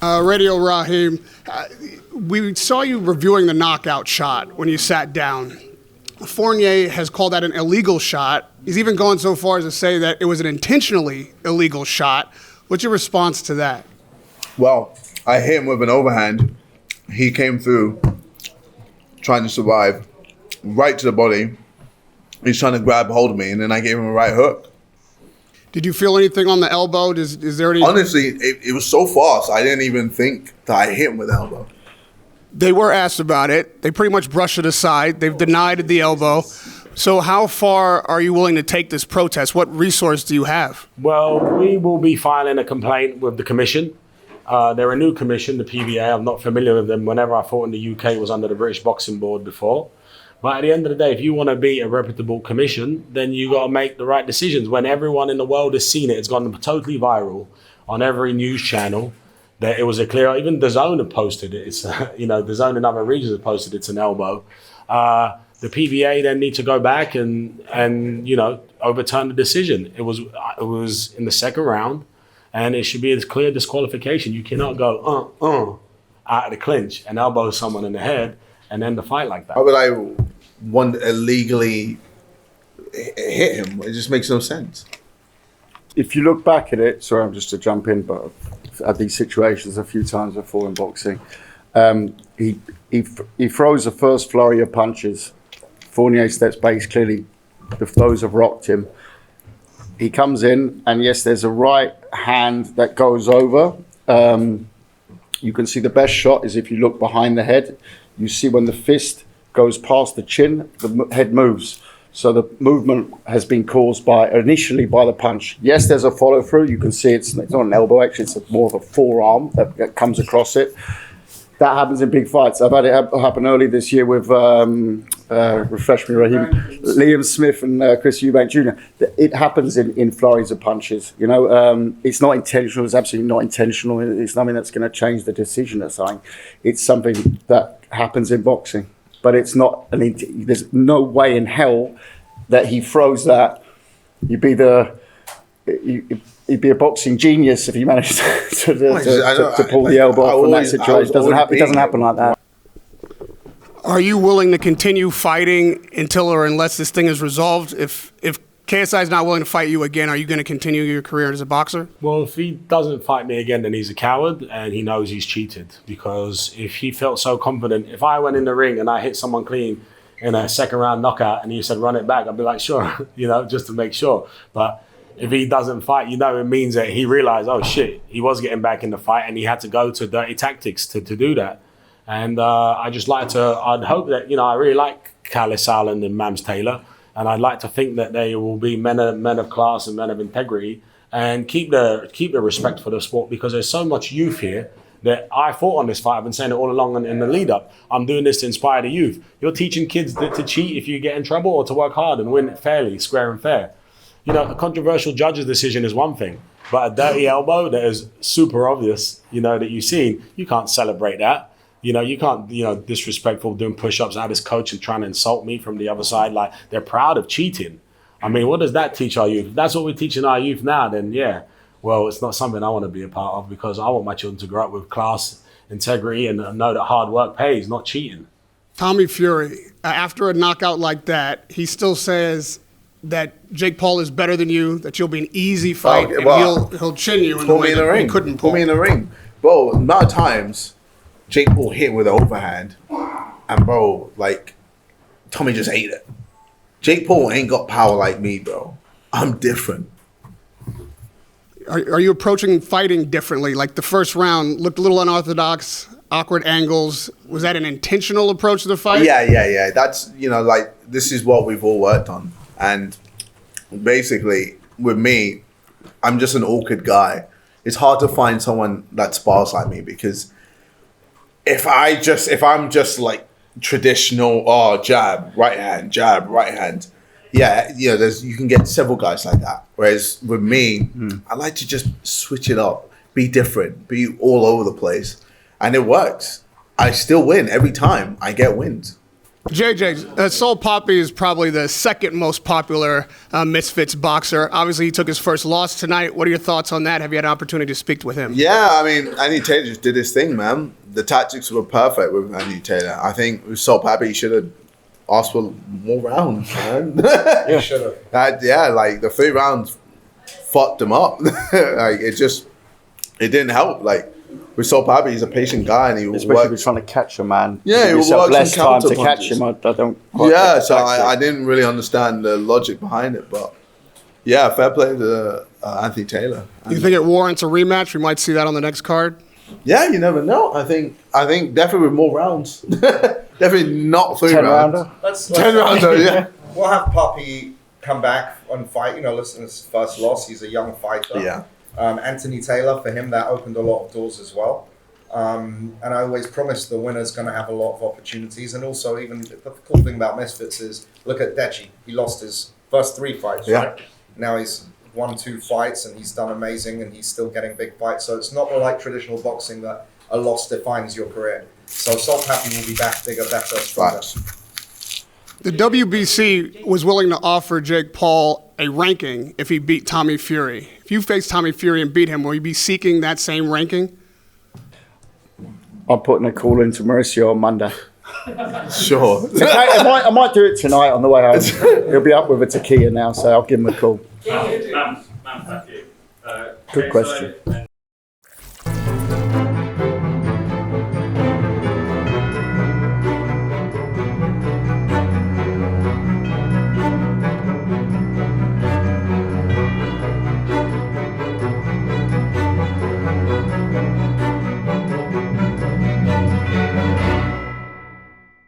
Radio Rahim, we saw you reviewing the knockout shot when you sat down. Fournier has called that an illegal shot. He's even gone so far as to say that it was an intentionally illegal shot. What's your response to that? Well, I hit him with an overhand. He came through trying to survive, right to the body. He's trying to grab hold of me, and then I gave him a right hook. Did you feel anything on the elbow? Is there any? Honestly, it was so fast, I didn't even think that I hit him with the elbow. They were asked about it. They pretty much brushed it aside. They've denied the elbow. So how far are you willing to take this protest? What resource do you have? Well, we will be filing a complaint with the commission. They're a new commission, the PBA. I'm not familiar with them. Whenever I fought in the UK, it was under the British Boxing Board before. But at the end of the day, if you want to be a reputable commission, then you got to make the right decisions. When everyone in the world has seen it, it's gone totally viral on every news channel. That it was a clear. Even DAZN have posted it. It's DAZN in other regions have posted it's an elbow. The PBA then need to go back and overturn the decision. It was in the second round, and it should be a clear disqualification. You cannot go out of the clinch and elbow someone in the head and end the fight like that. How would I want to illegally hit him? It just makes no sense. If you look back at it, sorry, I'm just to jump in, but I've had these situations a few times before in boxing. He throws the first flurry of punches. Fournier steps back, clearly those have rocked him. He comes in, and yes, there's a right hand that goes over. You can see the best shot is if you look behind the head. You see when the fist goes past the chin, the head moves. So the movement has been caused initially by the punch. Yes, there's a follow through. You can see it's not an elbow, actually, it's more of a forearm that comes across it. That happens in big fights. I've had it happen early this year with, refresh me, Rahim, Liam Smith and Chris Eubank Jr. It happens in flurries of punches. It's not intentional. It's absolutely not intentional. It's nothing that's going to change the decision or something. It's something that happens in boxing. But it's not, there's no way in hell that he throws that. You'd be a boxing genius if you managed to pull the elbow off from that situation. It doesn't happen like that. Are you willing to continue fighting until or unless this thing is resolved? If KSI is not willing to fight you again, are you going to continue your career as a boxer? Well, if he doesn't fight me again, then he's a coward and he knows he's cheated. Because if he felt so confident, if I went in the ring and I hit someone clean in a second round knockout and he said run it back, I'd be like, sure, just to make sure. But if he doesn't fight, it means that he realized, oh shit, he was getting back in the fight and he had to go to dirty tactics to do that. And I'd hope that, I really like Callis Allen and Mams Taylor. And I'd like to think that they will be men of class and men of integrity and keep the respect for the sport, because there's so much youth here that I fought on this fight. I've been saying it all along in the lead up. I'm doing this to inspire the youth. You're teaching kids to cheat if you get in trouble, or to work hard and win fairly, square and fair. A controversial judge's decision is one thing, but a dirty elbow that is super obvious, that you've seen, you can't celebrate that. You can't, disrespectful doing push-ups at his coach and trying to insult me from the other side. Like, they're proud of cheating. I mean, what does that teach our youth? If that's what we're teaching our youth now, then yeah, well, it's not something I want to be a part of, because I want my children to grow up with class, integrity, and know that hard work pays, not cheating. Tommy Fury, after a knockout like that, he still says that Jake Paul is better than you, that you'll be an easy fight, and he'll chin you in the way that he couldn't pull. Put me in the ring. Bro, a lot of times, Jake Paul hit with an overhand, and bro, Tommy just ate it. Jake Paul ain't got power like me, bro. I'm different. Are you approaching fighting differently? Like the first round looked a little unorthodox, awkward angles. Was that an intentional approach to the fight? Yeah. That's, this is what we've all worked on. And basically, with me, I'm just an awkward guy. It's hard to find someone that spars like me, because if I'm just like traditional, jab, right hand, yeah, you can get several guys like that. Whereas with me, I like to just switch it up, be different, be all over the place, and it works. I still win every time. I get wins. JJ, Salt Papi is probably the second most popular Misfits boxer. Obviously, he took his first loss tonight. What are your thoughts on that? Have you had an opportunity to speak with him? Yeah, I mean, Andy Taylor just did his thing, man. The tactics were perfect with Andy Taylor. I think with Salt Papi, he should have asked for more rounds, man. You should have. Yeah, like the 3 rounds fucked him up. Like it didn't help. Like with Salt Papi, he's a patient guy, and he Especially if you're trying to catch a man. Yeah, Give he yourself works less in time to counter catch him. I punches. don't. Quite Yeah, get so the I tactic. didn't really understand the logic behind it, but yeah, fair play to Anthony Taylor. You think it warrants a rematch? We might see that on the next card. Yeah, you never know. I think definitely with more rounds. Definitely not 3 rounds. 10-rounder. Let's 10 rounds, yeah. We'll have Papi come back and fight. You know, listen, his first loss. He's a young fighter. Yeah. Anthony Taylor, for him, that opened a lot of doors as well. And I always promise the winner's going to have a lot of opportunities. And also, even the cool thing about Misfits is, look at Deji. He lost his first 3 fights, Yeah. right? Now he's won 2 fights and he's done amazing and he's still getting big fights. So it's not like traditional boxing that a loss defines your career. So Salt Papi will be back bigger, better, stronger. Facts. The WBC was willing to offer Jake Paul a ranking if he beat Tommy Fury. If you face Tommy Fury and beat him, will you be seeking that same ranking? I'm putting a call into Mauricio on Monday. Sure. I might do it tonight on the way home. He'll be up with a tequila now, so I'll give him a call. Thank you. Good question. KSI and